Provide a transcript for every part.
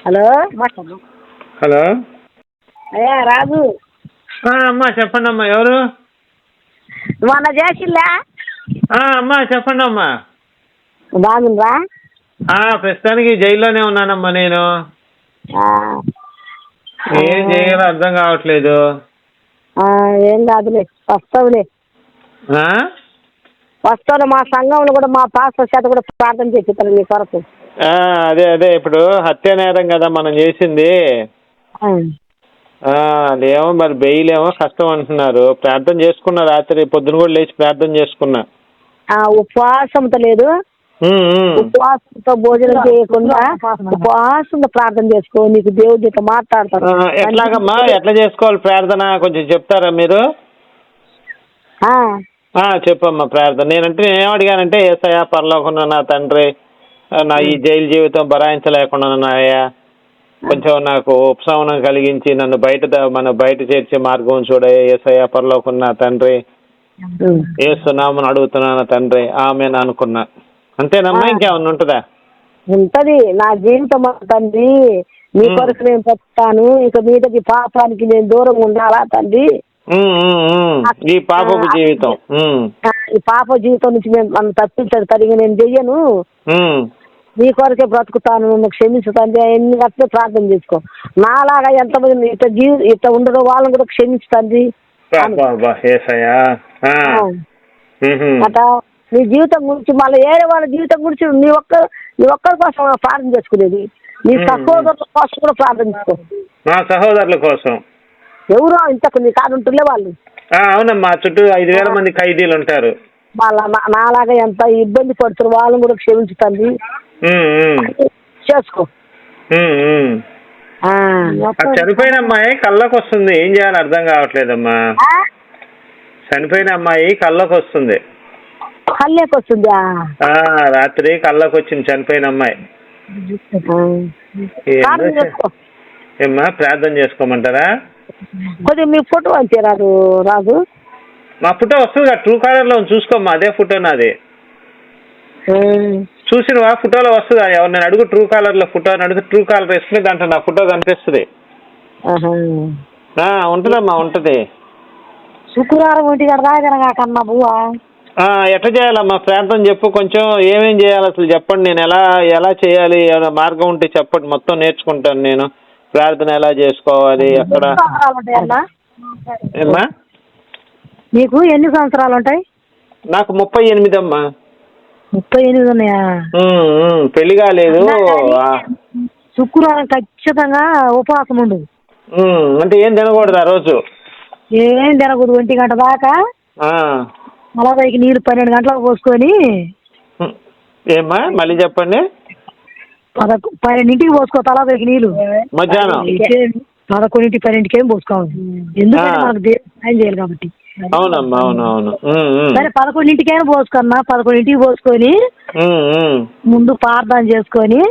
Hello hello అయ్యా రాజు. అమ్మా చెప్పండి అమ్మా. ఎవరు? మొన్న చేసిల్లా? అమ్మా చెప్పండి అమ్మా. బాగుందా? ప్రస్తుతానికి జైల్లోనే ఉన్నానమ్మా నేను. ఏం చేయాలో అర్థం కావట్లేదు. ఏం కాదులే, వస్తావులే. వస్తాను. మా సంఘంలో కూడా మా పాస్టర్ చేత కూడా ప్రార్థన చేపిస్తారు నీ కొరకు. అదే ఇప్పుడు హత్య నేరం కదా మనం చేసింది. అదేమో మరి బెయిల్ ఏమో కష్టం అంటున్నారు. ప్రార్థన చేసుకున్నా, రాత్రి పొద్దున కూడా లేచి ప్రార్థన చేసుకున్నా. ఉపవాసంతో లేదు, ఉపవాసంతో భోజనం చేయకుండా ఉపవాసంతో ప్రార్థన చేసుకో. నీకు దేవుడు ఇట్లా మాట్లాడతారు. ఎట్లాగమ్మా, ఎట్లా చేసుకోవాలి ప్రార్థన కొంచెం చెప్తారా మీరు? చెప్పమ్మా ప్రార్థన. నేనంటే నేనేం అడిగానంటే, యేసయ్యా పరలోకమున్న నా తండ్రి, నా ఈ జైలు జీవితం భరాయించలేకుండా నాయా, కొంచెం నాకు ఉపశమనం కలిగించి నన్ను బయట చేర్చే మార్గం చూడయ్యా యేసయ్యా పరలోకమున్న నా తండ్రి, యేసునామమున అడుగుతున్నాను తండ్రి, ఆమేన్ అనుకున్నా. అంతేనమ్మా, ఇంకేమన్నా ఉంటుందా? ఉంటది. నా జీవితం తండ్రి నీ కొరకు నేను చెప్తాను. ఇక మీదకి పాపానికి నేను దూరం ఉండాలా తండ్రి. ఈ పాపపు జీవితం, ఈ పాప జీవితం నుంచి నన్ను తప్పించదు తరిగి నేను చెయ్యను. నీ కొరకే బ్రతుకుతాను, నన్ను క్షమించుతాను. ఎన్ని గట్లే ప్రార్థన చేసుకో. నాలాగా ఎంతమంది ఇట్లా ఉండరు వాళ్ళని కూడా క్షమించుతండి. అట్లా నీ జీవితం గురించి, మళ్ళీ ఏడే వాళ్ళ జీవితం గురించి నీ ఒక్కరి కోసం ప్రార్థన చేసుకునేది. నీ సహోదరుల కోసం కూడా ప్రార్థన చేసుకో. మా సహోదరుల కోసం ఎవరో ఇంతకు నీ కాదు ఉంటుండే వాళ్ళు. అవునమ్మా, చుట్టూ 5,000 మంది ఖైదీలు ఉంటారు. వాళ్ళ నాలాగా ఎంత ఇబ్బంది పడుతున్నారు వాళ్ళని కూడా క్షమించుతుంది. చేసుకో. చనిపోయిన అమ్మాయి కళ్ళకు వస్తుంది, ఏం చేయాలి అర్థం కావట్లేదమ్మా. చనిపోయిన అమ్మాయి కళ్ళకు వస్తుంది. కళ్ళకి వస్తుందా? రాత్రి కళ్ళకు వచ్చింది చనిపోయిన అమ్మాయి. ఏమ్మా ప్రార్థన చేసుకోమంటారా? కొద్దిగా మీ ఫోటో అంతే రాజు. మా ఫోటో వస్తుంది కదా, ట్రూ కాలర్ లో చూసుకోమ్మా. అదే ఫోటో నాది. చూసినవా? ఫోటోలో వస్తుందా? ఎవరు నేను అడుగు, ట్రూ కాలర్ లో ఫోటో అని అడుగు. ట్రూ కాలర్ వేసుకుని దాంట్లో నా ఫోటో కనిపిస్తుంది. ఉంటుందమ్మా, ఉంటుంది. శుక్రవారం 1 గంట దాకా కన్నా బువ్వా. ఎట్లా చేయాలమ్మా ప్రార్థన చెప్పు కొంచెం. ఏమేం చేయాలి అసలు చెప్పండి. నేను ఎలా చేయాలి, ఏమైనా మార్గం ఉంటే చెప్పండి. మొత్తం నేర్చుకుంటాను నేను. ప్రార్థన ఎలా చేసుకోవాలి, ఎక్కడ. ఏమ్మా నీకు ఎన్ని సంవత్సరాలు ఉంటాయి? నాకు 38 అమ్మా. 38 ఉన్నాయా? పెళ్లి కాలేదు. శుక్రవారం ఖచ్చితంగా ఉపవాసం ఉండు. అంటే ఏం తినకూడదు ఆ రోజు? ఏం తినకూడదు. 1 గంట దాకా మలబైకి నీళ్ళు 12 గంటలకు పోసుకొని. ఏమ్మా మళ్ళీ చెప్పండి. 12ంటికి పోసుకో తలబైకి నీళ్ళు. మధ్యాహ్నం 11, 12కి ఏం పోసుకోవాలి. ఎందుకంటే మనకు దేవుడు సాయం చేయాలి కాబట్టి. అవునమ్మా, అవునవును. సరే 11ంటికైనా పోసుకున్నా. 11ంటికి పోసుకొని ముందు ప్రార్థన చేసుకొని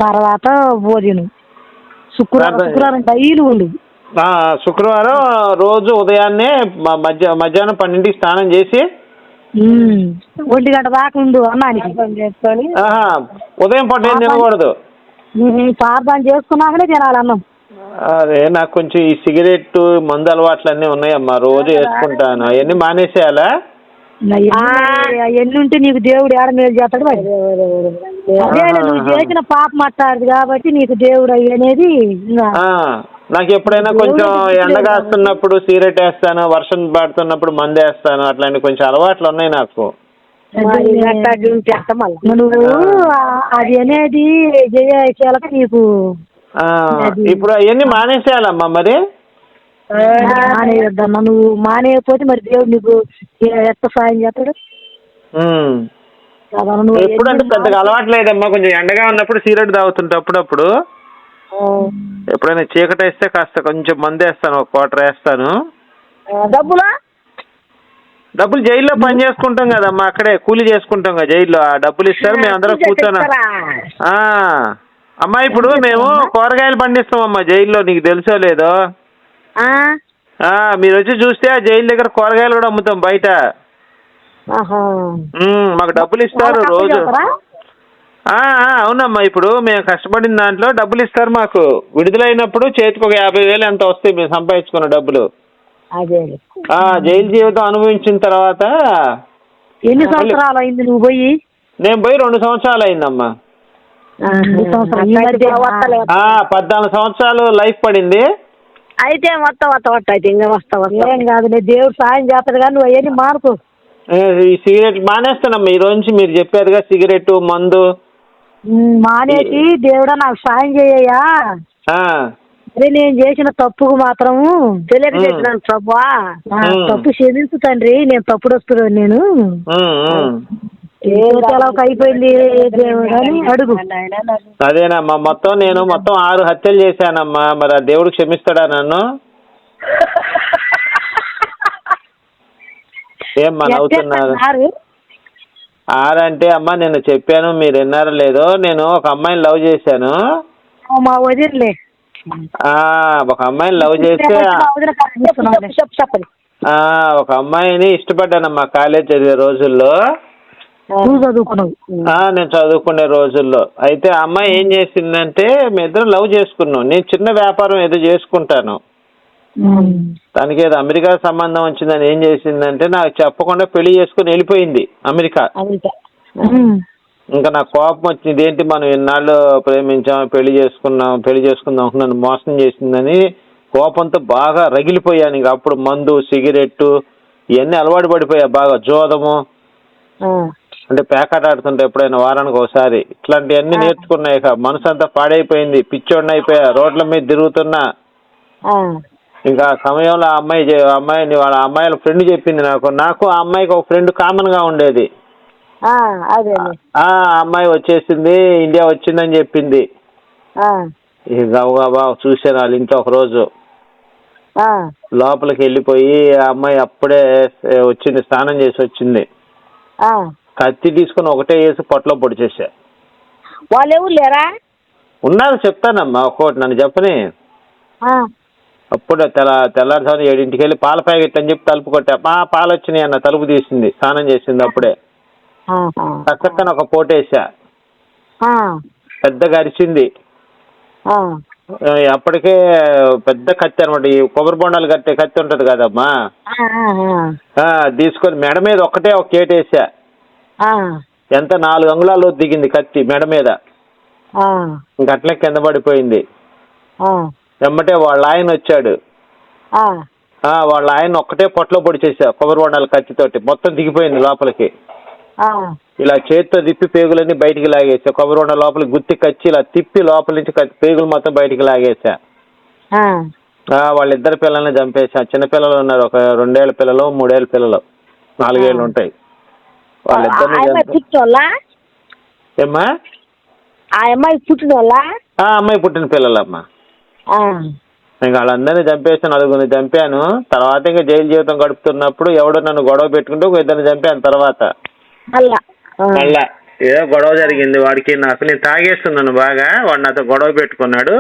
తర్వాత భోజనం. శుక్రవారం డైలీ ఉండు. శుక్రవారం రోజు ఉదయాన్నే మధ్యాహ్నం 12ంటికి స్నానం చేసి 1 గంట దాకా ఉండు అన్నానికి. ఉదయం పూట ఏం తినకూడదు. ప్రార్థన చేసుకున్నాకనే తినాలి అన్నం. అదే నాకు కొంచెం ఈ సిగరెట్ మందు అలవాట్లు అన్నీ ఉన్నాయమ్మా. రోజు వేసుకుంటాను. అవన్నీ మానేసేయాలా? అవన్నీ ఉంటే నీకు దేవుడు ఏడ మేలు చేస్తాడు. అదే నువ్వు చేసిన పాపం మాట్లాడదు కాబట్టి నీకు దేవుడు అనేది. నాకు ఎప్పుడైనా కొంచెం ఎండగాస్తున్నప్పుడు సిగరెట్ వేస్తాను, వర్షం పడుతున్నప్పుడు మందు వేస్తాను. అట్లాంటి కొంచెం అలవాట్లు ఉన్నాయి నాకు. నువ్వు అది అనేది చేయాలక నీకు. ఇప్పుడు అవన్నీ మానేసేయాలమ్మా మరి. మానేయొద్దమ్మా. నువ్వు మానేయకపోతే మరి దేవుడు నీకు ఎంత సాయం చేస్తాడు? ఎప్పుడంటే పెద్దగా అలవాటు లేదమ్మా. కొంచెం ఎండగా ఉన్నప్పుడు సిగరెట్ తాగుతుంటే అప్పుడప్పుడు. ఎప్పుడైనా చీకటి వేస్తే కాస్త కొంచెం మందు వేస్తాను, 1 క్వార్టర్ వేస్తాను. డబ్బులు జైల్లో పని చేసుకుంటాం కదమ్మా, అక్కడే కూలీ చేసుకుంటాం కదా జైల్లో. ఆ డబ్బులు ఇస్తారు, మేము అందరం కూర్చొని. అమ్మా ఇప్పుడు మేము కూరగాయలు పండిస్తామమ్మా జైల్లో, నీకు తెలుసో లేదో. మీరు వచ్చి చూస్తే ఆ జైలు దగ్గర కూరగాయలు కూడా అమ్ముతాం బయట. ఆహా. మాకు డబ్బులు ఇస్తారు వాళ్ళకి రోజు. అప్పచెప్తారా? అవునమ్మా, ఇప్పుడు మేము కష్టపడిన దాంట్లో డబ్బులు ఇస్తారు మాకు. విడుదలైనప్పుడు చేతికి ఒక 50,000 ఎంత వస్తాయి మేము సంపాదించుకున్న డబ్బులు. అదే. జైలు జీవితం అనుభవించిన తర్వాత. ఎన్ని సంవత్సరాలు అయింది నువ్వు పోయి? నేను పోయి 2 సంవత్సరాలు అయిందమ్మా. 14 సంవత్సరాలు లైఫ్ పడింది. అయితే అయితే ఇంకా వస్తా ఏం కాదు, దేవుడు సాయం చేస్తాడు కానీ నువ్వు అవన్నీ మారుకో. ఈ సిగరెట్ మానేస్తానమ్మా ఈ రోజు నుంచి. మీరు చెప్పారుగా సిగరెట్ మందు మానేసి దేవుడా నాకు సాయం చేయయ్యా, అరే నేను చేసిన తప్పుకు మాత్రము తెలియక చేసినాను ప్రభువా, తప్పు క్షమించు తండ్రి, నేను తప్పుడు వస్తున్నాను నేను అయిపోయింది దేవుడు అని అడుగు. అదేనమ్మా, నేను మొత్తం 6 హత్యలు చేశానమ్మా. మరి ఆ దేవుడు క్షమిస్తాడా నన్ను? ఏమ్మా నవ్వుతున్నారు? 6 అంటే అమ్మా నేను చెప్పాను, మీరు విన్నారో లేదో, నేను ఒక అమ్మాయిని లవ్ చేశాను. మా వదిలే ఒక అమ్మాయిని లవ్ చేస్తే ఒక అమ్మాయిని ఇష్టపడ్డానమ్మా కాలేజ్ చదివే రోజుల్లో. నేను చదువుకునే రోజుల్లో. అయితే ఆ అమ్మాయి ఏం చేసిందంటే, మీ ఇద్దరం లవ్ చేసుకున్నాం. నేను చిన్న వ్యాపారం ఏదో చేసుకుంటాను, తనకి ఏదో అమెరికా సంబంధం వచ్చిందని ఏం చేసిందంటే నాకు చెప్పకుండా పెళ్లి చేసుకుని వెళ్ళిపోయింది అమెరికా. ఇంకా నాకు కోపం వచ్చింది, ఏంటి మనం ఇన్నాళ్ళు ప్రేమించాం, పెళ్లి చేసుకుందాం నన్ను మోసం చేసిందని కోపంతో బాగా రగిలిపోయాను. ఇంకా అప్పుడు మందు సిగరెట్టు ఇవన్నీ అలవాటు పడిపోయా బాగా. జోదము అంటే పేకాట ఆడుతుంటే ఎప్పుడైనా వారానికి ఒకసారి ఇట్లాంటివన్నీ నేర్చుకున్నాయి. మనసు అంతా పాడైపోయింది, పిచ్చోడిని అయిపోయా, రోడ్ల మీద తిరుగుతున్నా. ఇంకా సమయంలో అమ్మాయిని వాళ్ళ అమ్మాయిల ఫ్రెండ్ చెప్పింది నాకు ఆ అమ్మాయికి ఒక ఫ్రెండ్ కామన్ గా ఉండేది. అమ్మాయి వచ్చేసింది, ఇండియా వచ్చిందని చెప్పింది. గబగబా చూశాను వాళ్ళ ఇంట్లో ఒక రోజు. లోపలికి వెళ్ళిపోయి ఆ అమ్మాయి అప్పుడే వచ్చింది, స్నానం చేసి వచ్చింది. కత్తి తీసుకుని ఒకటే వేసి పొట్టలో పొడిచేసా. వాళ్ళు ఎవరు లేరా? ఉన్నారు, చెప్తానమ్మా ఒక్కోటి, నన్ను చెప్పని. అప్పుడే తెల్లారుసారి 7ంటికి వెళ్ళి పాల ప్యాకెట్ అని చెప్పి తలుపు కొట్టా. పాలు వచ్చినాయి అన్న, తలుపు తీసింది, స్నానం చేసింది అప్పుడే. చక్కన ఒక పోటేసా, పెద్దగా అరిచింది. అప్పటికే పెద్ద కత్తి అనమాట, ఈ కొబ్బరి బొండాలు కట్టే కత్తి ఉంటది కదమ్మా, తీసుకొని మెడ మీద ఒక్కటే ఒక కేటేసా. ఎంత 4 అంగుళాలు దిగింది కత్తి మెడ మీద. ఇంకట్లే కింద పడిపోయింది. ఎమ్మటే వాళ్ళ ఆయన వచ్చాడు. వాళ్ళ ఆయన ఒక్కటే పొట్టలో పొడిచేసా కొబ్బరి బొండాల కత్తితోటి, మొత్తం దిగిపోయింది లోపలికి. ఇలా చేతితో తిప్పి పేగులన్నీ బయటికి లాగేసా. కొబ్బరి బొండ లోపలికి గుత్తి కచ్చి ఇలా తిప్పి లోపల నుంచి పేగులు మొత్తం బయటికి లాగేసా. వాళ్ళిద్దరు పిల్లల్ని చంపేసా. చిన్నపిల్లలు ఉన్నారు, ఒక 2 ఏళ్ల పిల్లలు, 3 ఏళ్ల పిల్లలు, 4 ఏళ్ళు ఉంటాయి. వాళ్ళిద్దరిని ఏమ్మా? ఆ అమ్మాయి పుట్టిన వాళ్ళ? అమ్మాయి పుట్టిన పిల్లలమ్మా. ఇంకా వాళ్ళందరినీ చంపేసాను, 9 చంపాను. తర్వాత ఇంకా జైలు జీవితం గడుపుతున్నప్పుడు ఎవడో నన్ను గొడవ పెట్టుకుంటే ఒక 2 చంపాను. తర్వాత మళ్ళా ఏదో గొడవ జరిగింది వాడికి నాకు. నేను తాగేస్తున్నాను బాగా, వాడు నాతో గొడవ పెట్టుకున్నాడు.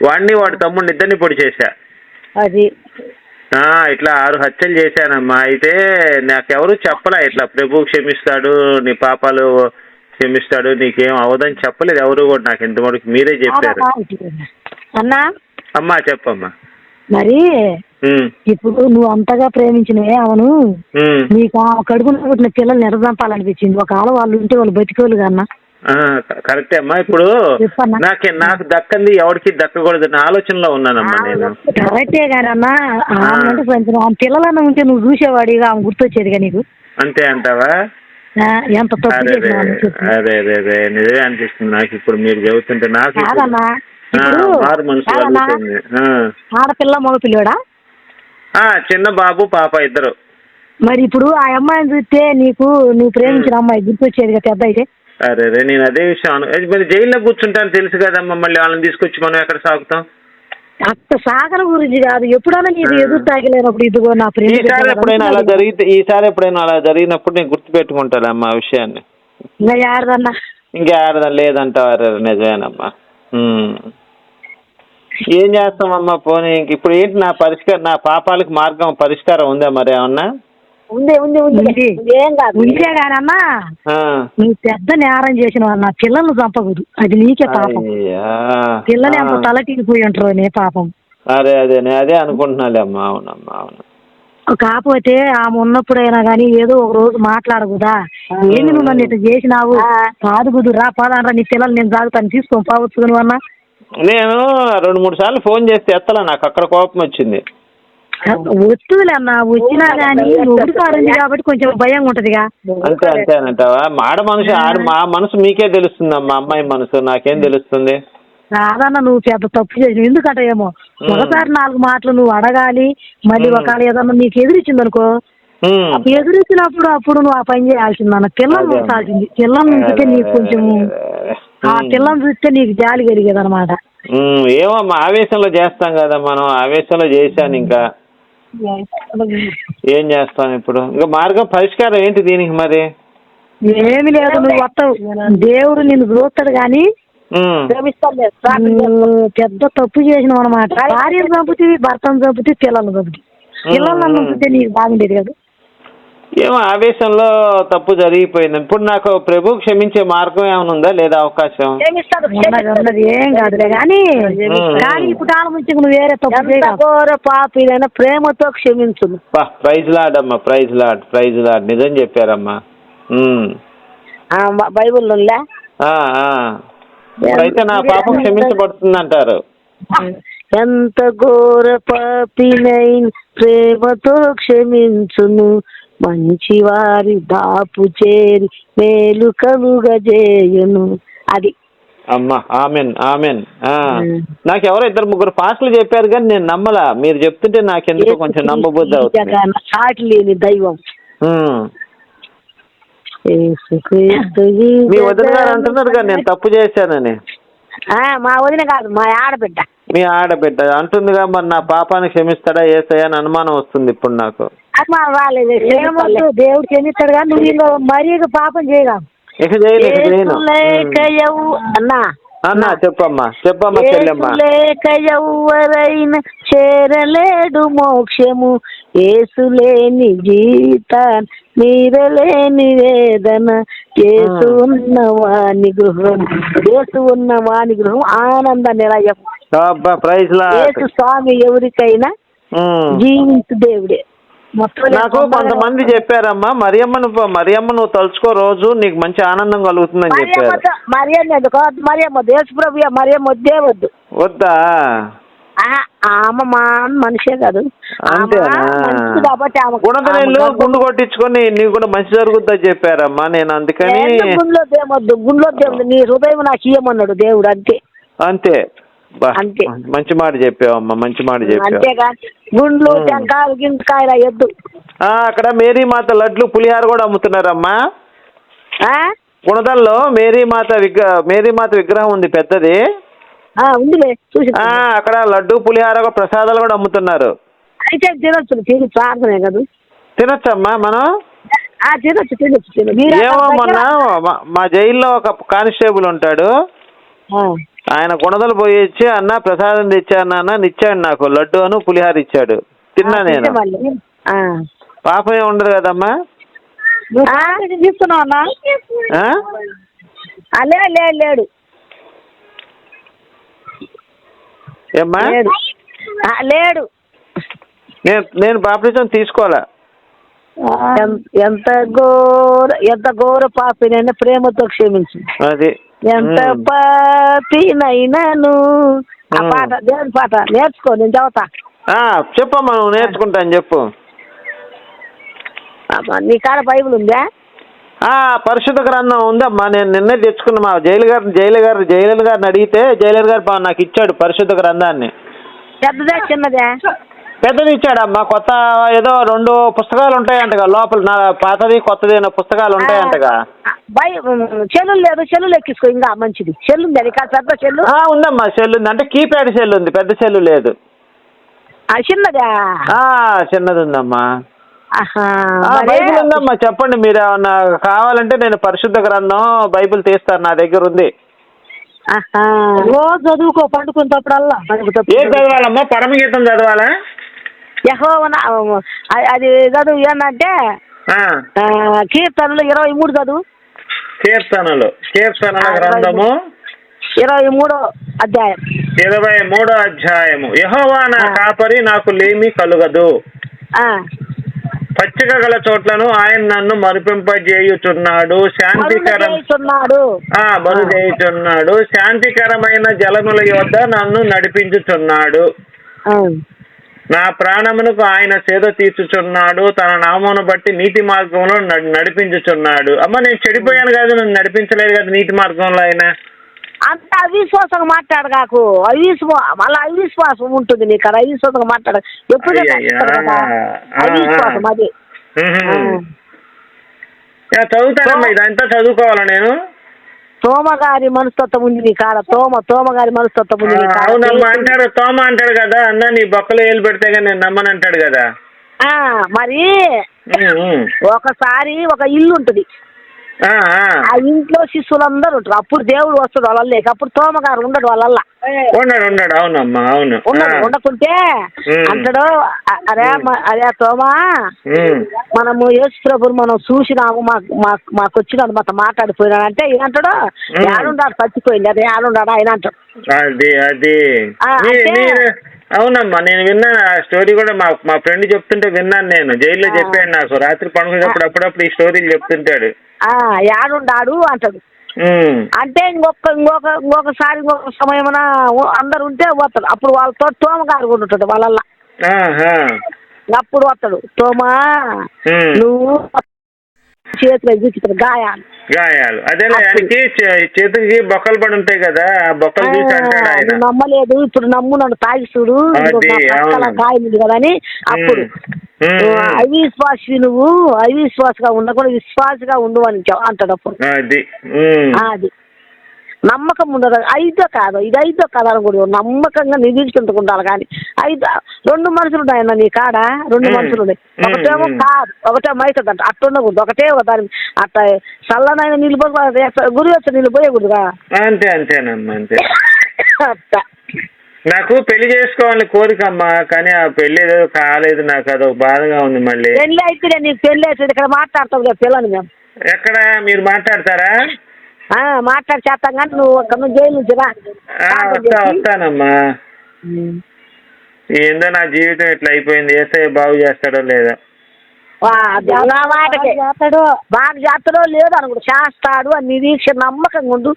వాడిని వాడి తమ్ముడిని ఇద్దరిని పొడి చేశా. ఇట్లా 6 హత్యలు చేశానమ్మా. అయితే నాకెవరు చెప్పలే ఇట్లా ప్రభు క్షమిస్తాడు, నీ పాపాలు క్షమిస్తాడు, నీకేం అవదని చెప్పలేదు ఎవరు కూడా నాకు. ఇంతవరకు మీరే చెప్పారు. అన్నా అమ్మా చెప్పమ్మా. మరి ఇప్పుడు నువ్వు అంతగా ప్రేమించినవే అవును, నీకు ఆ కడుపున పుట్టిన పిల్లల్ని నిరదంపాలనిపించింది. ఒకవేళ వాళ్ళు ఉంటే వాళ్ళు బతికోలు కన్నా. కరెక్టే అమ్మా. ఇప్పుడు నాకు దక్కంది ఎవరికి దక్కకూడదు నా ఆలోచనలో ఉన్నానమ్మా నేను. కరెక్టే కానీ అన్నా, పిల్లలన్నా ఉంటే నువ్వు చూసేవాడిగా ఆమె గుర్తొచ్చేదిగా నీకు. అంతే అంటావా? ఎంత తప్పు అదే నిజమే అనిపిస్తుంది నాకు ఇప్పుడు మీరు చెబుతుంటే. నాకు ఆడపిల్ల మగ పిల్లడా? చిన్న బాబు పాప ఇద్దరు. మరి ఇప్పుడు ఆ అమ్మాయిని చూస్తే నువ్వు ప్రేమించిన అమ్మాయి గుర్తొచ్చేది కదా పెద్ద అయితే. అరే నేను అదే విషయం మరి జైల్లో కూర్చుంటాను తెలుసు కదమ్మా, మళ్ళీ వాళ్ళని తీసుకొచ్చి మనం ఎక్కడ సాగుతాం? అత్త సాగర గురించి కాదు, ఎప్పుడైనా నీకు ఎదురు తాగలేనప్పుడు ఇదిగో నా ప్రేమ. ఈసారి ఎప్పుడైనా అలా జరిగినప్పుడు నేను గుర్తుపెట్టుకుంటానమ్మా ఆ విషయాన్ని. ఇంకా ఆడదా లేదంటారు. నిజమేనమ్మా. ఏం చేస్తామమ్మా పోనీ. ఇప్పుడు ఏంటి నా పాపాలకు పరిష్కారం ఉందా మరి ఏమన్నా? ఉంది ఉంది ఉంది ఏం కాదు ఉందే కానమ్మా నువ్వు పెద్ద నేరం చేసిన నా పిల్లల్ని చంపకూడదు, అది నీకే పాపం. పిల్లలు ఎంత తలకిపోయి ఉంటారు నే పాపం. అదే అనుకుంటున్నాలే అమ్మా. అవునమ్మా అవును. కాకపోతే ఆమె ఉన్నప్పుడైనా కానీ ఏదో ఒక రోజు మాట్లాడకూడదా, ఏంది నువ్వు నన్ను ఇట్లా చేసినావు, కాదు కుదురు రా పదానరా నీ పిల్లలు నేను సాగుతాను తీసుకొని పోవచ్చు నువ్వు అన్నా. నేను 2-3 సార్లు ఫోన్ చేస్తే ఎత్తలా, నాకు అక్కడ కోపం వచ్చింది. వస్తుందిలే అన్న, వచ్చినా కానీ ఒగుడు కారుంది కాబట్టి కొంచెం భయంగా ఉంటదిగా. అంతేనంటావా? మా మనసు మీకే తెలుస్తుందమ్మా, అమ్మాయి మనసు నాకేం తెలుస్తుంది? కాదన్న నువ్వు పెద్ద తప్పు చేసినావు. ఎందుకంటే ఏమో ఒకసారి 4 మాటలు నువ్వు అడగాలి, మళ్ళీ ఒకవేళ ఏదన్నా నీకు ఎదురిచ్చింది అనుకో, ఎదురిచ్చినప్పుడు అప్పుడు నువ్వు ఆ పని చేయాల్సిందన్న. పిల్లలు ఉంచాల్సింది, పిల్లల్ని ఉంచితే నీకు కొంచెం ఆ పిల్లల్ని చూస్తే నీకు జాలి కలిగేది అనమాట. ఏమో ఆవేశంలో చేస్తాం కదా మనం, ఆవేశంలో చేశాను. ఇంకా ఏం చేస్తాం ఇప్పుడు? ఇంకా మార్గం పరిష్కారం ఏంటి దీనికి మరి? ఏమి లేదు, నువ్వు వస్తావు, దేవుడు నిన్ను చూస్తాడు కానీ పెద్ద తప్పు చేసినావు అనమాట. భార్యను చంపుతుంది, భర్తను చంపుతుంది, పిల్లలను చంపుతుంది. పిల్లలను చంపితే నీకు బాగుండేది కదా. ఏమో ఆవేశంలో తప్పు జరిగిపోయింది. ఇప్పుడు నాకు ప్రభు క్షమించే మార్గం ఏమైనా ఉందా లేదా అవకాశం? ఉన్నది ఏం కాదులే కానీ ఇప్పుడు ఆలోచించి నువ్వు వేరే తప్పు పాపైనా ప్రేమతో క్షమించు. ప్రైజ్ లార్డ్ అమ్మా, ప్రైజ్ లార్డ్, ప్రైజ్ లార్డ్. నిజం చెప్పారమ్మా. బైబుల్లో ఇప్పుడైతే నా పాపం క్షమించబడుతుంది అంటారు. ఎంత ఘోర పాపినైన ప్రేమతో క్షమించును, మంచి వారి దాపు చేరి మేలు కలుగజేయును. అది అమ్మా. Amen amen. నాకు ఎవరో 2-3 పాస్టర్లు చెప్పారు కానీ నేను నమ్మలా. మీరు చెప్తుంటే నాకెందుకో కొంచెం నమ్మబుద్ధి అవుతుంది. సాటి లేని దైవం మీ వదిన గారు అంటున్నారు కదా నేను తప్పు చేశానని. మా వదిన కాదు, మా ఆడబిడ్డ. మీ ఆడబిడ్డ అంటుందిగా, మరి నా పాపాన్ని క్షమిస్తాడా యేసయ్య అని అనుమానం వస్తుంది ఇప్పుడు నాకు. దేవుడు క్షమిస్తాడు కానీ నువ్వు ఇంకా మరీ పాపం చేయగా ఇక చేయను. అన్నా చెప్పమ్మా చెల్లెమ్మా. లేక ఎవరైనా చేరలేడు మోక్షము, ఏసులేని జీవితాన్ని మీరలేని వేదన, ఏసు ఉన్నవాని గృహం, ఏసు ఉన్నవాని గృహం ఆనంద నిలయం. ఏసు స్వామి ఎవరికైనా జీవించు దేవుడే. నాకు కొంతమంది చెప్పారమ్మా, మరియమ్మ నువ్వు తలుచుకో రోజు నీకు మంచి ఆనందం కలుగుతుందని చెప్పారు. మరియమ్మ దేశప్రభు, మరియమ్మ వద్దే వద్దు. వద్దా? ఆమె మా మనిషే కాదు. గుణదనేళ్ళు గుండు కొట్టించుకొని నీకు కూడా మంచి జరుగుద్దని చెప్పారమ్మా. నేను అందుకని గుండ్లోద్దేమొద్దు, గుండ్లోద్దేమొద్దు, నీ హృదయం నాకు ఇయ్యమన్నాడు దేవుడు. అంతే అంతే. మంచి మాట చెప్పావమ్మా, మంచి మాట చెప్పావు. అంతేగాని గుండ్లు టెంకాయలు గింటకాయలు ఎద్దు. అక్కడ మేరీ మాత లడ్లు పులిహార కూడా అమ్ముతున్నారమ్మా. గుణదల్లో మేరీ మాత విగ్రహం ఉంది పెద్దది. ఉందిలే చూసి. అక్కడ లడ్డు పులిహార ప్రసాదాలు కూడా అమ్ముతున్నారు. అయితే తినొచ్చు, ప్రార్థనే కదా. తినొచ్చమ్మా మనం? తినొచ్చు. ఏమో మొన్న మా జైల్లో ఒక కానిస్టేబుల్ ఉంటాడు, ఆయన గుణదలు పోయి ఇచ్చి అన్న ప్రసాదం తెచ్చాను అన్న ఇచ్చాడు, నాకు లడ్డు అను పులిహార ఇచ్చాడు, తిన్నా నేను. పాపం ఏమి ఉండదు కదమ్మా. లేడు ఏమ్మా? లేడు. నేను బాప్టిజం తీసుకోవాలా. ఎంత ఘోర పాపినైనా ప్రేమతో క్షమించు. అది ఎంత పాపినైనాను. ఆ పాట దేవుని పాట నేర్చుకో, నేను చదువుతా. చెప్పమ్మా, నువ్వు నేర్చుకుంటాను చెప్పు. నీ కాడ బైబుల్ ఉందా? పరిశుద్ధ గ్రంథం ఉందమ్మా. నేను నిన్నే తెచ్చుకున్నా. మా జైలర్ గారిని అడిగితే జైలర్ గారు నాకు ఇచ్చాడు పరిశుద్ధ గ్రంథాన్ని. పెద్దదే చిన్నదే? పెద్దది ఇచ్చాడమ్మా. కొత్త ఏదో 2 పుస్తకాలు ఉంటాయంటగా లోపల, పాతది కొత్తది పుస్తకాలు ఉంటాయంటగా. చెల్లు లేదు, చెల్లు ఎక్కించుకో ఇంకా మంచిది. చెల్లు ఉంది, అది పెద్ద చెల్లు ఉందమ్మా. సెల్ ఉంది అంటే కీప్యాడ్ సెల్ ఉంది, పెద్ద సెల్లు లేదు. చిన్నదా? చిన్నది ఉందమ్మా. బైబిల్ ఉందమ్మా. చెప్పండి, మీరు ఏమన్నా కావాలంటే నేను పరిశుద్ధ గ్రంథం బైబిల్ తీస్తాను, నా దగ్గర ఉంది. రోజు చదువుకో పండుకున్నప్పుడల్లా. ఏం చదవాలమ్మా? పరమగీతం చదవాలా? యెహోవా అది చదువు ఏంటంటే కీర్తనలు 23 చదువు. కీర్తనల గ్రంథము 23వ అధ్యాయం. 23వ అధ్యాయము. యెహోవా నా కాపరి, నాకు లేమి కలుగదు. పచ్చిక గల చోట్లను ఆయన నన్ను మరిపింపజేయుచున్నాడు. మరుజేయుచున్నాడు. శాంతికరమైన జలముల యొద్ద నన్ను నడిపించుచున్నాడు. నా ప్రాణమునకు ఆయన సేద తీర్చుచున్నాడు. తన నామమును బట్టి నీతి మార్గంలో నడిపించుచున్నాడు. అమ్మ, నేను చెడిపోయాను కాదు, నన్ను నడిపించలేదు కదా నీతి మార్గంలో ఆయన. అంత అవిశ్వాసంగా మాట్లాడు కాకు. మళ్ళీ అవిశ్వాసం ఉంటుంది నీకు. అది అవిశ్వాసంగా మాట్లాడ ఎప్పుడు అవిశ్వాసం అది. చదువుతానమ్మా, ఇదంతా చదువుకోవాలా నేను? తోమగారి మనస్తత్వం ఉంది నీ కాడ. తోమగారి మనస్తత్వం ఉంది నీ కాడ. అవునమ్మా అంటాడు. తోమ అంటాడు కదా, అన్న నీ బొక్కలు ఏలు పెడితే కానీ నేను నమ్మను అంటాడు కదా. మరి ఒకసారి ఒక ఇల్లు ఉంటుంది, ఆ ఇంట్లో శిష్యులందరూ ఉంటారు. అప్పుడు దేవుడు వస్తాడు వాళ్ళ. అప్పుడు తోమగారు ఉండడు వాళ్ళ. ఉండడు. అవునమ్మా, అవును. ఉండకుంటే అంటాడు, అరే తోమా, మనము యేసు ప్రభుని మనం చూసినాము, మాకు వచ్చినాడు, మాతో మాట్లాడిపోయినాడు అంటే ఏమంటాడు, ఏడుండాడు, చచ్చిపోయింది, అదే ఏడుండాడు ఆయన అంటాడు. అది అవునమ్మా, నేను విన్నాను ఆ స్టోరీ కూడా. మా ఫ్రెండ్ చెప్తుంటే విన్నాను నేను. జైల్లో చెప్పాడు నాకు. రాత్రి పడుకునేటప్పుడు అప్పుడప్పుడు ఈ స్టోరీలు చెప్తుంటాడు. ఏడుండాడు అంటాడు. అంటే ఇంకొకసారి ఇంకొక సమయమున అందరు ఉంటే వస్తాడు. అప్పుడు వాళ్ళతో తోమగారు కూడా ఉంటాడు వాళ్ళ. అప్పుడు వస్తాడు, తోమా నువ్వు చేతిలో చూపిస్తాడు గాయాలు. అదే ఆయనకి చేతికి బొక్కలు పడి ఉంటాయి కదా, బొక్కలు చూసి అంటాడు ఆయన. నమ్మలేదు, ఇప్పుడు నమ్ము, నన్ను తాగి చూడు, గాయం ఉంది కదా అని. అప్పుడు అవిశ్వాసి నువ్వు, అవిశ్వాసగా ఉండకుండా విశ్వాసగా ఉండు అని అంటాడు. అప్పుడు అది నమ్మకం ఉండదు. ఐదో కాదు, ఇది ఐదో కాదు అనుకూడదు. నమ్మకంగా నిరీక్షించుకుంటారు. కానీ 2 మనుషులు ఉన్నాయన్న నీ కాడ. 2 మనుషులు ఉన్నాయి. ఒకటేమో కాదు, ఒకటేమో అవుతుందంట. అట్ట ఉండకూడదు. ఒకటే దాని అట్ట చల్లనైనా నిలిపోయి గురి వచ్చి నిలిపోయకూడదుగా. అంతేనమ్మా, అంతే. అట్ట నాకు పెళ్లి చేసుకోవాలని కోరికమ్మా, కానీ ఆ పెళ్లి ఏదో కాలేదు. నాకు అదొక బాధగా ఉంది. మళ్ళీ పెళ్లి అయితే నీకు పెళ్లి అయితే ఇక్కడ మాట్లాడతావు కదా పిల్లని. మేము ఎక్కడ మీరు మాట్లాడతారా? మాట్లాడి చేస్తాం. కానీ నువ్వు అక్కడ జైలు నుంచి రా. వస్తానమ్మా. ఏందో నా జీవితం ఇట్లా అయిపోయింది. ఏసయ్య బాగు చేస్తాడో లేదా? బాగా చేస్తాడో లేదో అనుకుంటు. చేస్తాడు అని నిరీక్ష నమ్మకంగా ఉండు.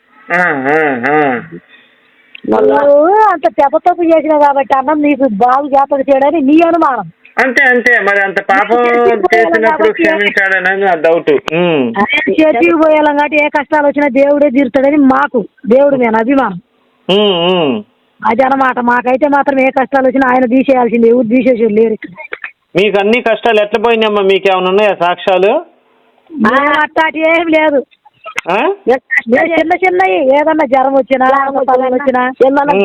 నువ్వు అంత తప్పు చేసినావు కాబట్టి అన్నం నీకు బాగు చేపలు చేయడానికి నీ అనుమానం. అంతే. మరి అంత పాపం చేసినప్పుడు క్షమించాడని నా డౌట్. చర్చికి పోయేలాం కాబట్టి ఏ కష్టాలు వచ్చినా దేవుడే తీరుతాడని మాకు దేవుడు నేను అభిమానం. అది అన్నమాట. మాకైతే మాత్రం ఏ కష్టాలు వచ్చినా ఆయన తీసేయాల్సింది, ఎవరు తీసేసి లేరు ఇక్కడ. మీకు అన్ని కష్టాలు ఎట్లా పోయినామ్మా? మీకు ఏమైనా ఉన్నాయా సాక్ష్యాలు? అట్టాటి ఏం లేదు. చిన్నవి ఏదన్నా జ్వరం వచ్చినా,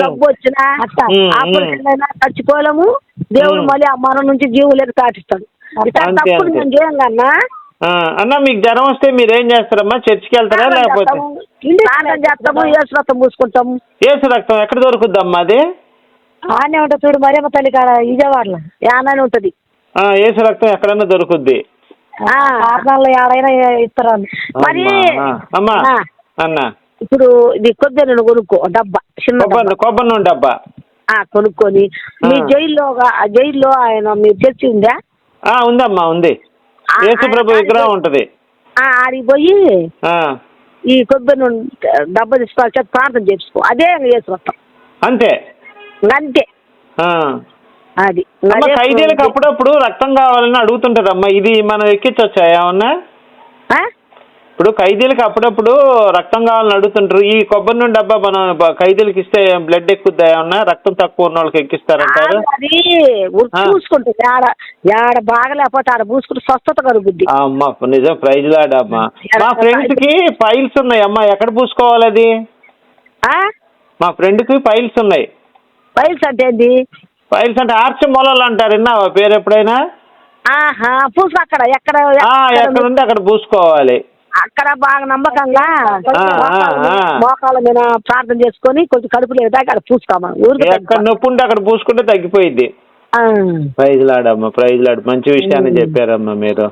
జబ్బు వచ్చినా, ఆపరేషన్ చచ్చిపోలేము. దేవుడు మళ్ళీ మన నుంచి జీవులకు తాటిస్తాడు. అన్న, మీకు జ్వరం వస్తే మీరేం చేస్తారమ్మా? చర్చికి వెళ్తారా లేకపోతే చేస్తాము? ఏసు రక్తం పూసుకుంటాము. ఏసు రక్తం ఎక్కడ దొరుకుద్దమ్మా? అది ఆనే ఉంటుంది చూడు, మరియమ్మ తల్లి కాడ విజయవాడలో యానే ఉంటది. ఏసు రక్తం ఎక్కడన్నా దొరుకుద్ది. ఏడైనా ఇస్తారా మరి. అమ్మా అన్న, ఇప్పుడు ఇది కొద్ది నూనె కొనుక్కో, డబ్బా, చిన్న కొబ్బరి నూనె డబ్బా కొనుక్కొని మీ జైల్లో ఆయన మీ చర్చి ఉందా? ఉందమ్మా, ఉంది. యేసు ప్రభు విగ్రహం ఉంటది. ఆడికి పోయి ఈ కొబ్బరి నూనె డబ్బా తీసుకోవాలి, ప్రార్థన చేసుకో. అదే యేసు రక్తం. అంతే. అది ఖైదీలకు అప్పుడప్పుడు రక్తం కావాలని అడుగుతుంటారమ్మా. ఇది మనం ఎక్కించవచ్చా ఏమన్నా? ఇప్పుడు ఖైదీలకు అప్పుడప్పుడు రక్తం కావాలని అడుగుతుంటారు. ఈ కొబ్బరి నూనె డబ్బా మనం ఖైదీలకు ఇస్తే బ్లడ్ ఎక్కుద్దా ఏమన్నా? రక్తం తక్కువ ఉన్న వాళ్ళకి ఎక్కిస్తారంటారు. అది పూసుకుంటుంది. ఆడ బాగా లేకపోతే ఆడ పూసుకుంటే స్వస్థత కలుగుద్ది. అమ్మా నిజం, ప్రైజ్ లాడమ్మా. మా ఫ్రెండ్స్ కి ఫైల్స్ ఉన్నాయి అమ్మా, ఎక్కడ పూసుకోవాలి అది? మా ఫ్రెండ్ కి ఫైల్స్ ఉన్నాయి. ఫైల్స్ అంటే ఏంటి? ఫైల్స్ అంటే ఆర్చ్ మొలలు అంటారు, విన్నావా పేరు ఎప్పుడైనా? పూసు అక్కడ ఎక్కడ ఉంది అక్కడ పూసుకోవాలి. అక్కడ బాగా నమ్మకంగా మోకాళ్ళ మీద ప్రార్థన చేసుకొని కొంచెం కడుపు లేదా అక్కడ పూసుకోమా. ఎక్కడ నొప్పి ఉంటే అక్కడ పూసుకుంటే తగ్గిపోయింది. ప్రైజ్ లాడమ్మా, ప్రైజ్ లాడ్. మంచి విషయాన్ని చెప్పారమ్మా మీరు.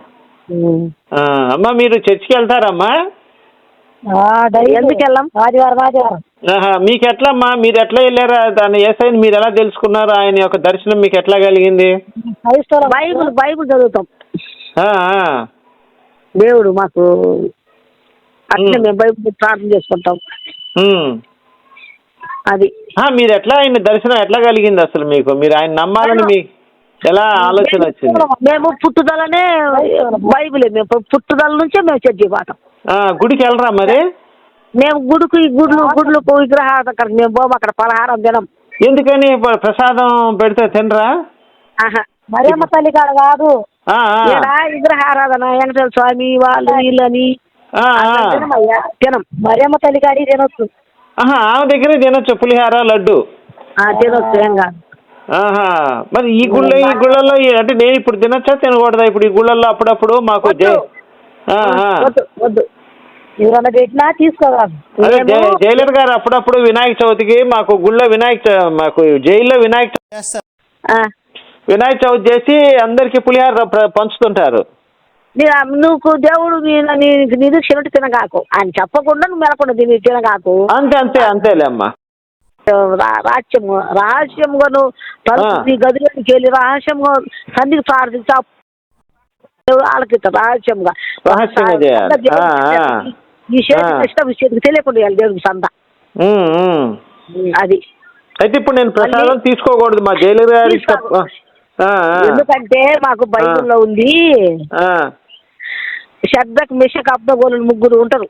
అమ్మా మీరు చర్చికి వెళ్తారమ్మా? ఎందుకు వెళ్ళాం? ఆదివారం. మీకు ఎట్లమ్మా, మీరు ఎట్లా వెళ్ళారా? దాన్ని యేసయ్యని మీరు ఎలా తెలుసుకున్నారు? ఆయన యొక్క దర్శనం మీకు ఎట్లా కలిగింది? బైబుల్ చదువుతాం. దేవుడు మాకు అట్లే మేము బైబుల్ ప్రార్థన చేసుకుంటాం. అది మీరు ఎట్లా ఆయన దర్శనం ఎట్లా కలిగింది అసలు మీకు? మీరు ఆయన నమ్మాలని మీకు ఎలా ఆలోచన వచ్చింది? మేము పుట్టుదలనే బైబులే, మేము పుట్టుదల నుంచే మేము చర్చి పోతాం. గుడికి వెళ్ళరా మరి? మేము గుడ్లు విగ్రహాలు అక్కడ మేము పోము, అక్కడ పలహారం తినం. ఎందుకని? ప్రసాదం పెడితే తినరా? మరియమ్మ తల్లి కాడ కాదు, విగ్రహారాధన వెంకటేశ్వర స్వామి వాళ్ళు వీళ్ళని తినం. మరియమ్మ తల్లి కాడి తినొచ్చు. ఆమె దగ్గరే తినొచ్చు పులిహార లడ్డు తినొచ్చు, ఏం కాదు. మరి ఈ గుళ్ళల్లో అంటే నేను ఇప్పుడు తినొచ్చా తినకూడదా? ఇప్పుడు ఈ గుళ్ళల్లో అప్పుడప్పుడు మాకు వద్దు పెట్టినా తీసుకోవాలి. జైలర్ గారు అప్పుడప్పుడు వినాయక చవితికి మాకు గుళ్ళో మాకు జైల్లో వినాయక చవితి చేసి అందరికి పులిహార పంచుతుంటారు. నువ్వు దేవుడు నిరీక్షణ తినగాకు, ఆయన చెప్పకుండా నువ్వు మెలకుండా తినగాకు. అంతేలే అమ్మా. రహస్యంగా నువ్వు తలుపు గదిలోకి వెళ్ళి రహస్యంగా తండ్రికి ప్రార్థించా ఆలకిస్తా. రహస్యంగా ఈ చేతికి తెలియకుండా దేవుడికి సంద. అది అయితే ఇప్పుడు నేను ప్రసాదం తీసుకోకూడదు మా జైలర్ గారి? ఎందుకంటే మాకు బైబిల్లో ఉంది, షద్రక్ మెషక్ అబ్దగోలు ముగ్గురు ఉంటారు.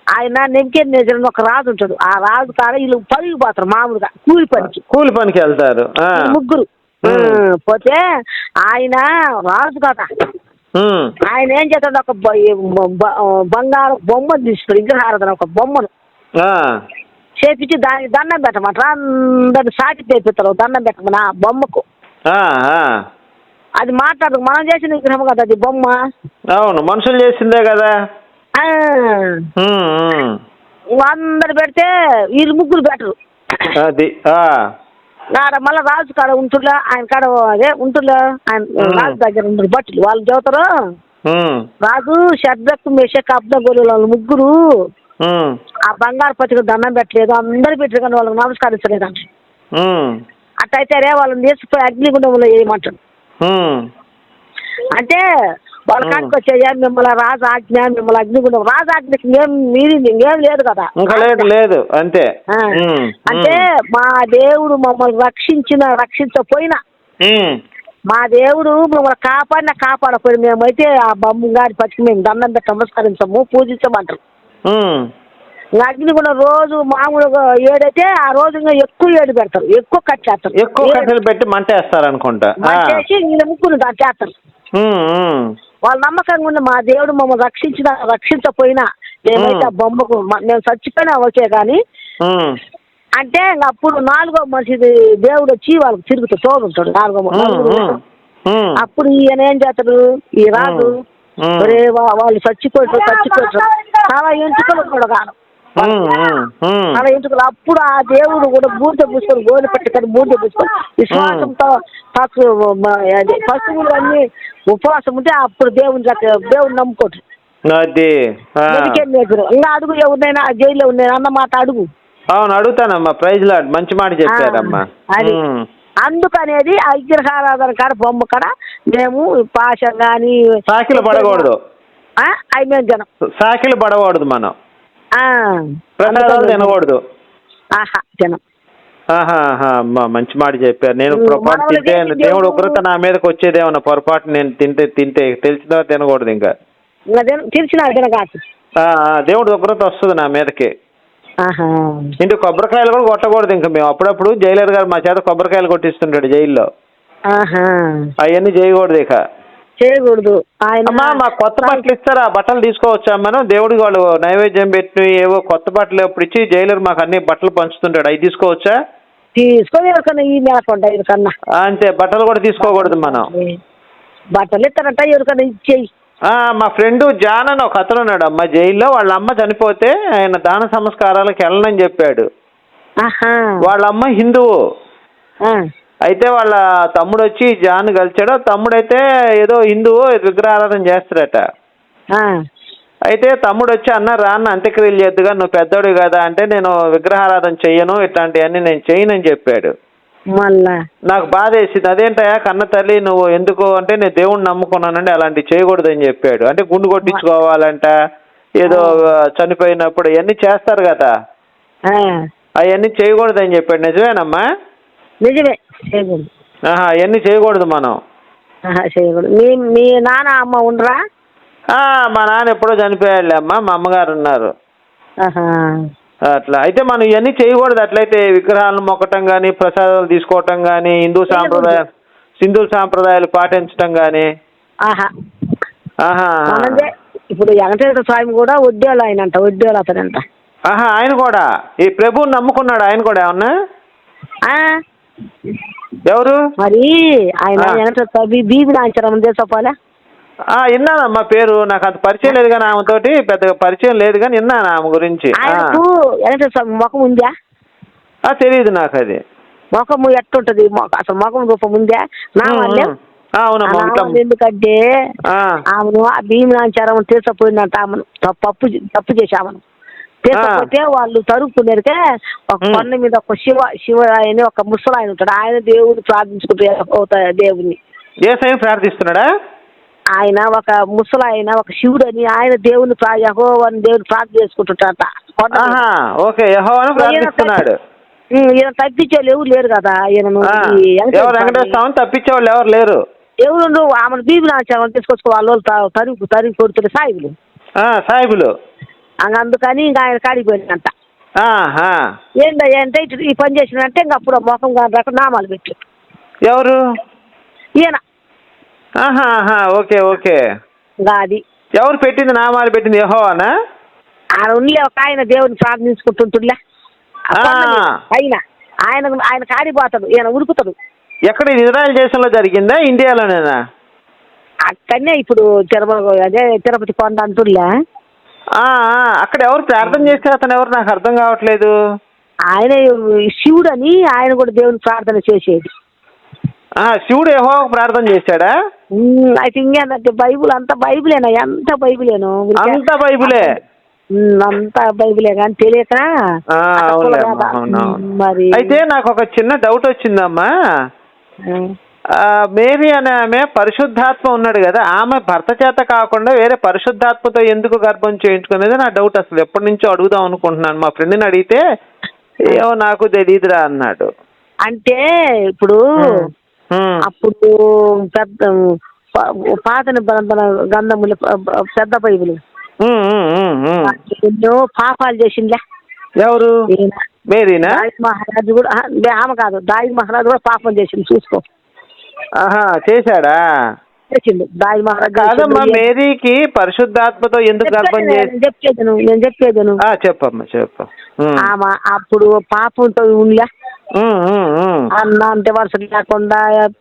ఆయన నెబుకద్నెజరు ఒక రాజు ఉంటాడు. ఆ రాజు కాడ వీళ్ళు పనికిపోతారు, మామూలుగా కూలి పనికి వెళ్తారు ముగ్గురు. పోతే ఆయన రాజు కదా, ఆయన ఏం చేస్తాడు, ఒక బంగారు బొమ్మను తీసుకుని విగ్రహారాధన ఒక బొమ్మను చేపించి దానికి దండం పెట్టమంటారు. అందరిని సాటి తెప్పిస్తారు దండం పెట్టమని ఆ బొమ్మకు. అది మాట్లాడదు, మనం చేసిన విగ్రహం కదా అది బొమ్మ. అవును, మనుషులు చేసిందే కదా. అందరు పెడితే వీళ్ళు ముగ్గురు పెట్టరు. అది మళ్ళీ రాజు కాడ ఉంటుందా, ఆయన కాడ అదే ఉంటుందా, ఆయన రాజు దగ్గర ఉంటారు బట్టలు వాళ్ళు చదువుతారు. రాజు షద్రక్ మెషక్ అబ్దగోలు వాళ్ళు ముగ్గురు ఆ బంగారు పతికి దండం పెట్టలేదు, అందరు పెట్టారు కానీ వాళ్ళకి నమస్కరించలేదంట. అట్టయితే వాళ్ళని తీసుకుపోయి అగ్నిగుండంలో వేయమంటాడు. అంటే వాళ్ళ కాడికి వచ్చాయా మిమ్మల్ని రాజాజ్ఞ, మిమ్మల్ని అగ్నిగుండం, రాజాజ్ఞకి మేము మీరింది ఇంకేం లేదు కదా. లేదు అంతే. అంటే మా దేవుడు మమ్మల్ని రక్షించపోయినా, మా దేవుడు మమ్మల్ని కాపాడపోయినా మేమైతే ఆ బొమ్మ గారి పచ్చికి మేము దండం పెట్టి నమస్కరించము, పూజించమంటారు. అగ్నిగుండం రోజు మామూలుగా ఏడైతే ఆ రోజు ఇంకా ఎక్కువ ఏడు పెడతారు, ఎక్కువ కట్టేస్తారు, ఎక్కువ కట్టెలు పెట్టి మంటేస్తారు అనుకుంటా. మంటేసి ఈయన ముక్కును దాన్ని చేస్తారు. వాళ్ళ నమ్మకంగా ఉన్న మా దేవుడు మమ్మల్ని రక్షించపోయినా మేమైతే ఆ బొమ్మకు మేము చచ్చిపోయినా ఓకే కానీ, అంటే అప్పుడు 4వ మనిషి దేవుడు వచ్చి వాళ్ళకి తిరుగుతూ తోడుంటాడు. 4వ అప్పుడు ఈయన ఏం చేస్తాడు, ఈ రాజు వాళ్ళు చచ్చిపోయారు చాలా ఎంచుకలు కూడా కాదు, చాలా ఎంచుకలు. అప్పుడు ఆ దేవుడు కూడా బూడిద పూసుకొని గోలు పెట్టుకొని బూడిద పూసుకొని విశ్వాసంతో పశువులు అన్ని ఉపవాసం ఉంటే అప్పుడు దేవుడు నమ్ముకోరు. ఇంకా అడుగు ఎవరినైనా జైల్లో ఉన్నాయా అన్నమాట అడుగు. అవును అడుగుతానమ్మా, ప్రైజ్ లార్డ్, మంచి మాట చెప్పారమ్మా. అది అందుకనేది ఆ విగ్రహారాధన కాడ బొమ్మ కాడ మేము పాశం కానీ సాకిలు పడకూడదు, అవి మేము జనం సాకిలు పడకూడదు, మనం ప్రసాదాలు తినకూడదు. జనం అమ్మా మంచి మాట చెప్పారు. నేను పొరపాటు తింటే దేవుడు ఉగ్రత నా మీదకి వచ్చేదేమన్నా, పొరపాటు నేను తింటే తెలిసినా తినకూడదు. ఇంకా తెలిసిన దేవుడు ఉగ్రత వస్తుంది నా మీదకి. ఇంటి కొబ్బరికాయలు కూడా కొట్టకూడదు. ఇంకా మేము అప్పుడప్పుడు జైలర్ గారు మా చేత కొబ్బరికాయలు కొట్టిస్తుంటాడు జైల్లో, అవన్నీ చేయకూడదు. ఇక చేయకూడదు. అమ్మా మాకు కొత్త బట్టలు ఇస్తారా? బట్టలు తీసుకోవచ్చా మనం? దేవుడికి వాళ్ళు నైవేద్యం పెట్టి ఏవో కొత్త బట్టలు ఎప్పుడు ఇచ్చి జైలర్ మాకు అన్ని బట్టలు పంచుతుంటాడు, అవి తీసుకోవచ్చా? తీసుకొని అంతే, బట్టలు కూడా తీసుకోకూడదు మనం. బట్టలు ఇస్తారంట ఎవరికన్నా ఇచ్చేయి. మా ఫ్రెండ్ జాన్ అని ఒక అతను ఉన్నాడు అమ్మ జైల్లో, వాళ్ళ అమ్మ చనిపోతే ఆయన దాన సంస్కారాలకు వెళ్ళనని చెప్పాడు. వాళ్ళ అమ్మ హిందువు, అయితే వాళ్ళ తమ్ముడు వచ్చి జాన్ కలిచాడు. తమ్ముడైతే ఏదో హిందువు విగ్రహారాధన చేస్తాడట. అయితే తమ్ముడు వచ్చి అన్న రాన్న అంత్యక్రియలు చేద్దుగా, నువ్వు పెద్దోడు కదా అంటే, నేను విగ్రహారాధన చెయ్యను, ఇట్లాంటివన్నీ నేను చెయ్యనని చెప్పాడు. మళ్ళా నాకు బాధ వేసింది. అదేంటయా కన్న తల్లి నువ్వు ఎందుకు అంటే, నేను దేవుణ్ణి నమ్ముకున్నానండి, అలాంటివి చేయకూడదని చెప్పాడు. అంటే గుండు కొట్టించుకోవాలంట, ఏదో చనిపోయినప్పుడు ఇవన్నీ చేస్తారు కదా, అవన్నీ చేయకూడదని చెప్పాడు. నిజమేనమ్మా? నిజమే, చేయకూడదు. అవన్నీ చేయకూడదు మనం. చేయకూడదు. మీ నాన్న అమ్మ ఉండరా? మా నాన్న ఎప్పుడో చనిపోయాడులే అమ్మా, మా అమ్మగారు ఉన్నారు. అట్లా అయితే మనం ఇవన్నీ చేయకూడదు. అట్లయితే విగ్రహాలను మొక్కటం కానీ, ప్రసాదాలు తీసుకోవటం కానీ, హిందూ సాంప్రదాయాలు పాటించటం కానీ. ఇప్పుడు వెంకటేశ్వర స్వామి కూడా వడ్డేలు ఆయనంట, వడ్డేలు అతనంట. ఆయన కూడా ఈ ప్రభువుని నమ్ముకున్నాడు. ఆయన కూడా ఏమన్నా? ఎవరు మరి ఆయన వెంకటేశ్వర స్వామి బీబీ నాంచారమ్మ దేశపాలే. విన్నానమ్మా పేరు, నాకు అంత పరిచయం లేదు కానీ, ఆమెతోటి పెద్దగా పరిచయం లేదు కానీ విన్నాను ఆమె గురించి. వెంకటేశ్వర స్వామి ముఖం ఉందా? తెలియదు నాకు అది. ముఖం ఎట్టుంటది అసలు? ముఖం రూపం ఉందా? నామల్లే. ఎందుకంటే ఆమెను భీమనాచారం తీర్చపోయిందంట. ఆమెను తప్పు చేసి ఆమెను తీర్చకపోతే వాళ్ళు తరుపుకునేరికే ఒక కొండ మీద ఒక శివ అని ఒక ముసలాయన ఉంటాడు. ఆయన దేవుడు ప్రార్థించుకుంటే దేవుడిని ప్రార్థిస్తున్నాడా ఆయన? ఒక ముసలాయన ఒక శివుడు అని ఆయన దేవుని దేవుని ప్రార్థన చేసుకుంటుంటారట. ఈయన తప్పించేవాళ్ళు ఎవరు లేరు కదా. తప్పించేవాళ్ళు ఎవరు లేరు. ఎవరు? ఆమెను భీమనాచారం తీసుకొచ్చుకో వాళ్ళు తరిగి కొడుతున్న సాయిబులు. అందుకని ఇంకా ఆయన కాడిపోయినంట. ఏంటంటే ఈ పని చేసినంటే ఇంక అప్పుడు మొఖం కాదు నామాలు పెట్టి. ఎవరు? ఈయన. Okay okay. అది ఎవరు పెట్టింది? నామాలు పెట్టింది యెహోవానా? ఆయన ఉండిలే ఒక ఆయన దేవుని ప్రార్థించుకుంటుంటుండే ఆయన. ఆయన కాడిపోతాడు, ఈయన ఉరుకుతాడు. ఎక్కడ? ఇజ్రాయెల్ దేశంలో జరిగిందా, ఇండియాలోనేనా? అక్కడనే ఇప్పుడు తిరుపతి కొండ అంటులే. అక్కడ ఎవరు ప్రార్థన చేస్తే అతను ఎవరు? నాకు అర్థం కావట్లేదు. ఆయన శివుడు అని ఆయన కూడా దేవుని ప్రార్థన చేసేది. శివుడు యెహోవా ప్రార్థన చేశాడా? అయితే ఇంకేందంటే బైబుల్ అంతా బైబులేనా? ఎంత బైబులేను? అంతా బైబులే. అంతా బైబులే కానీ తెలియక మరి. అయితే నాకు ఒక చిన్న డౌట్ వచ్చిందమ్మా. మేరీ అనే ఆమె పరిశుద్ధాత్మ ఉన్నాడు కదా, ఆమె భర్త చేత కాకుండా వేరే పరిశుద్ధాత్మతో ఎందుకు గర్భం చేయించుకునేది నా డౌట్. అసలు ఎప్పటి నుంచో అడుగుదాం అనుకుంటున్నాను. మా ఫ్రెండ్ని అడిగితే ఏమో నాకు తెలియదురా అన్నాడు. అంటే ఇప్పుడు అప్పుడు పెద్ద పాత గంధములు పెద్ద బైబులు ఎన్నో పాపాలు చేసిందిలే. ఎవరు? మేరీనా? మహారాజు కూడా ఆమె కాదు, దాయి మహారాజు కూడా పాపం చేసింది. చూసుకో. చేశాడా? చేసిండు దాయి మహారాజు. కాదమ్మా, మేరీకి పరిశుద్ధాత్మతో ఎందుకు గర్భం చేసి? నేను చెప్పేదను. చెప్పమ్మా చెప్పు. ఆమె అప్పుడు పాపంతో ఉండిలే. అన్న అంటే వరుస లేకుండా,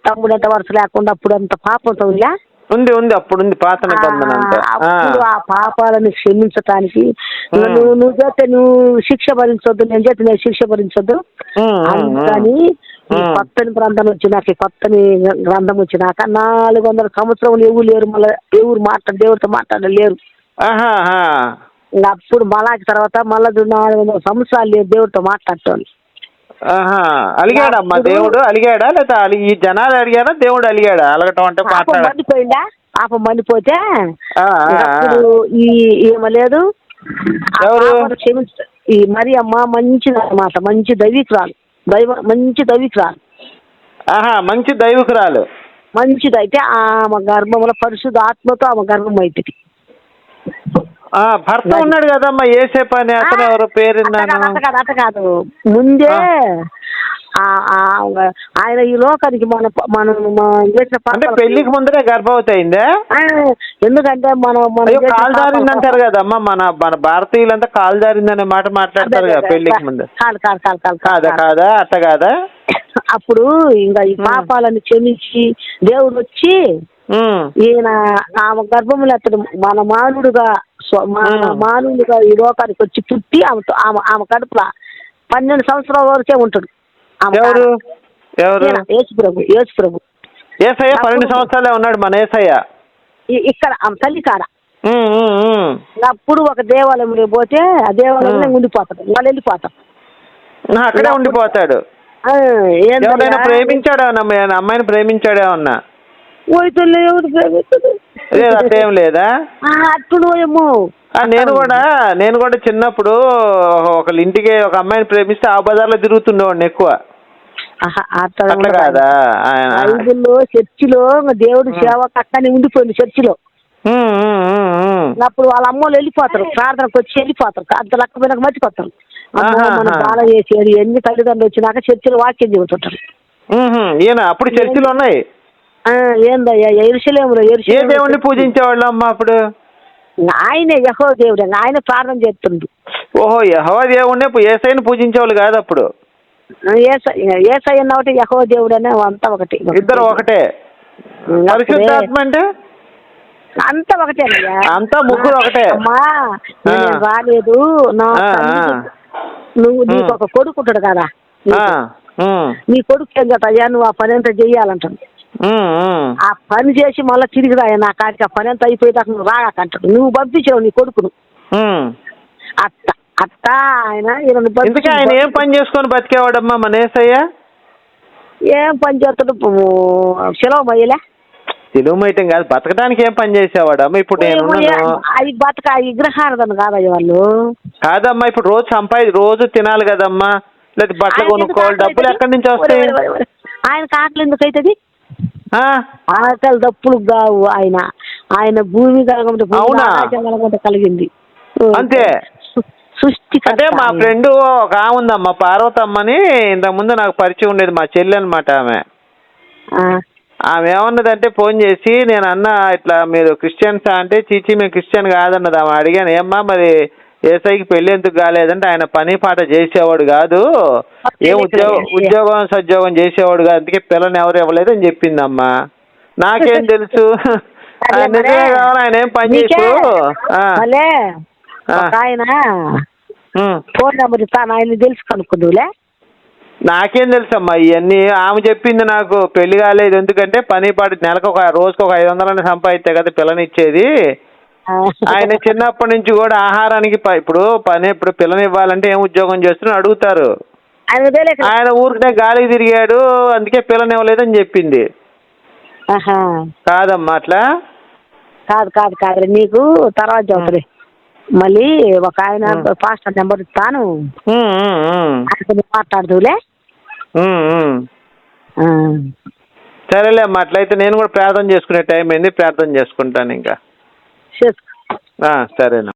తమ్ముడు అంటే వరుస లేకుండా అప్పుడు అంత పాపంతో ఉండిలే. ఉంది అప్పుడు ఉంది పాత నిబంధన. అప్పుడు ఆ పాపాలను క్షమించటానికి నువ్వు చేస్తే నువ్వు శిక్ష భరించొద్దు, నేను చేస్తే నేను శిక్ష భరించొద్దు. అందుకని ఈ కొత్తని గ్రంథం వచ్చినాక, కొత్తని గ్రంథం వచ్చినాక 400 సంవత్సరాలు ఎవరు లేరు, మళ్ళీ ఎవరు దేవుడితో మాట్లాడలేరు. అప్పుడు మళ్ళాకి తర్వాత మళ్ళీ 400 సంవత్సరాలు లేరు దేవుడితో మాట్లాడటం. అలిగాడమ్మా దేవుడు? అలిగాడా లేదా ఈ జనాలు అడిగాడా దేవుడు అలిగాడా? అలగటం అంటే మండిపోయిందా? పాపం మండిపోతే ఏమో లేదు. ఈ మరి అమ్మ మంచిది అన్నమాట, మంచి దైవికురాలు. మంచి దైవికురాలు. మంచి దైవికురాలు. మంచిదైతే ఆమె గర్భంలో పరిశుద్ధ ఆత్మతో ఆమె గర్భం అవుతుంది. భర్త ఉన్నాడు కదమ్మా యేసేపు అని, అతను ఎవరు పేరు? అట కాదు, ముందే ఆయన ఈ లోకానికి అంటే పెళ్లికి ముందరే గర్భవతి అయిందా? ఎందుకంటే కాలు జారింది అంటారు కదమ్మా, మన భారతీయులంతా కాలు జారిందనే మాట మాట్లాడతారు కదా పెళ్లికి ముందు. కాదా కాదా అట్ట కాదా? అప్పుడు ఇంకా ఈ పాపాలను క్షమించి దేవుడు వచ్చి ఈయన ఆమె గర్భములు అతడు మన మానవుడుగా ఈ లోకానికి వచ్చి పుట్టి ఆమె కడుపులో 12 సంవత్సరాల వరకే ఉంటాడు. ఎవరు? యేసు ప్రభు. యేసయ్య 12 సంవత్సరాలే ఉన్నాడు మన యేసయ్య ఇక్కడ తల్లి కాడ. అప్పుడు ఒక దేవాలయంలో పోతే ఆ దేవాలయంలో ఉండిపోతాడు, వాళ్ళు వెళ్ళిపోతారు. అక్కడే ఉండిపోతాడు. ఎవరైనా ప్రేమించాడా అమ్మాయిని ప్రేమించాడేమన్నా? అట్లేం లేదా? అప్పుడు ఏమో నేను కూడా చిన్నప్పుడు ఒకళ్ళ ఇంటికి ఒక అమ్మాయిని ప్రేమిస్తే ఆ బజార్లో తిరుగుతుండేవాడిని ఎక్కువ. అట్లా కాదా? బైబిల్లో చర్చిలో దేవుడు సేవ కట్టని ఉండిపోయింది చర్చిలో. అప్పుడు వాళ్ళ అమ్మోళ్ళు వెళ్ళిపోతారు, ప్రార్థనకు వచ్చి వెళ్ళిపోతారు, అంత లెక్క మర్చిపోతారు. మన బాల చేసేది ఎన్ని తల్లిదండ్రులు వచ్చినాక చర్చిలో వాక్యం చెబుతుంటారు. ఈయన అప్పుడు చర్చిలో ఉన్నాయి. ఏందయ్యా యెరూషలేములో ఏ దేవుణ్ణి పూజించేవాళ్ళు అమ్మ అప్పుడు? ఆయనే యెహోవా దేవుడు, ఆయన ప్రార్థన చేస్తుండు. ఓహో, యెహోవా దేవుణ్ణి యేసయ్యని పూజించేవాళ్ళు కాదు అప్పుడు. యేసయ్య ఒకటి, యెహోవా దేవుడు అనే అంతా ఒకటి, ఇద్దరు ఒకటే. పరిశుద్ధాత్మ అంటే అంతా ఒకటే, అంతా ముగ్గురు ఒకటే. అమ్మా రాలేదు నా నువ్వు, నీకు ఒక కొడుకు ఉంటాడు కదా, నీ కొడుకు ఏం కదా అయ్యా నువ్వు ఆ పని అంతా చెయ్యాలంటాడు. ఆ పని చేసి మళ్ళీ తిరిగి రాయ నా కాడికి, ఆ పని అంతా అయిపోయేదాకా నువ్వు రాకంటాడు. నువ్వు పంపించావు నీ కొడుకును. అత్త ఆయన ఆయన ఏం పని చేసుకొని బతికేవాడమ్మా మన యేసయ్య? ఏం పని చేస్తాడు? సెలవు మయ్యలే, తెలుగు మైటం కాదు, బతకడానికి ఏం పని చేసేవాడమ్మా? ఇప్పుడు అది బతక విగ్రహార్థం కాదయ్య వాళ్ళు. కాదమ్మా, ఇప్పుడు రోజు తినాలి కదమ్మా, లేదా బట్టలు కొనుక్కోవాలి, డబ్బులు ఎక్కడి నుంచి వస్తాయి? ఆయన ఆకలి ఎందుకు అవుతుంది? ఆకలి డప్పులు కావు. ఆయన భూమి కలగమంటే కలిగింది అంతే. సృష్టి అంటే మా ఫ్రెండ్ ఒక ఆమె ఉందమ్మా, పార్వతమ్మని, ఇంతకుముందు నాకు పరిచయం ఉండేది, మా చెల్లి అనమాట ఆమె. ఆమె ఏమన్నదంటే ఫోన్ చేసి, నేను అన్న ఇట్లా మీరు క్రిస్టియన్సా అంటే, చీచి మేము క్రిస్టియన్ కాదన్నది. ఆమె అడిగాను, ఏమ్మా మరి యేసయ్యకి పెళ్లి ఎందుకు కాలేదంటే, ఆయన పని పాట చేసేవాడు కాదు, ఏం ఉద్యోగం సద్యోగం చేసేవాడు కాదు, అందుకే పిల్లని ఎవరు ఇవ్వలేదు అని చెప్పిందమ్మా. నాకేం తెలుసు, నిజమే కావాలి, ఆయన ఏం పని చేసాడు. ఆయన ఫోన్ నెంబర్ ఇస్తాను, ఆయన తెలుసు కనుక్కుందులే. నాకేం తెలుసమ్మా ఇవన్నీ, ఆమె చెప్పింది నాకు. పెళ్లి కాలేదు ఎందుకంటే పని పాటు నెలకు రోజుకు ఒక 500 సంపాదిస్తే కదా పిల్లనిచ్చేది. ఆయన చిన్నప్పటి నుంచి కూడా ఆహారానికి ఇప్పుడు పిల్లని ఇవ్వాలంటే ఏం ఉద్యోగం చేస్తున్నా అడుగుతారు. ఆయన ఊరికే గాలికి తిరిగాడు, అందుకే పిల్లని ఇవ్వలేదని చెప్పింది. కాదమ్మా అట్లా కాదు నీకు తర్వాత చెబుతుంది. మళ్ళీ ఒక ఆయన పాస్టర్ నెంబర్ ఇస్తాను, మాట్లాడుతులే. సరేలే అమ్మా, అట్లయితే నేను కూడా ప్రార్థన చేసుకునే టైం అయింది, ప్రార్థన చేసుకుంటాను ఇంకా. సరేనా.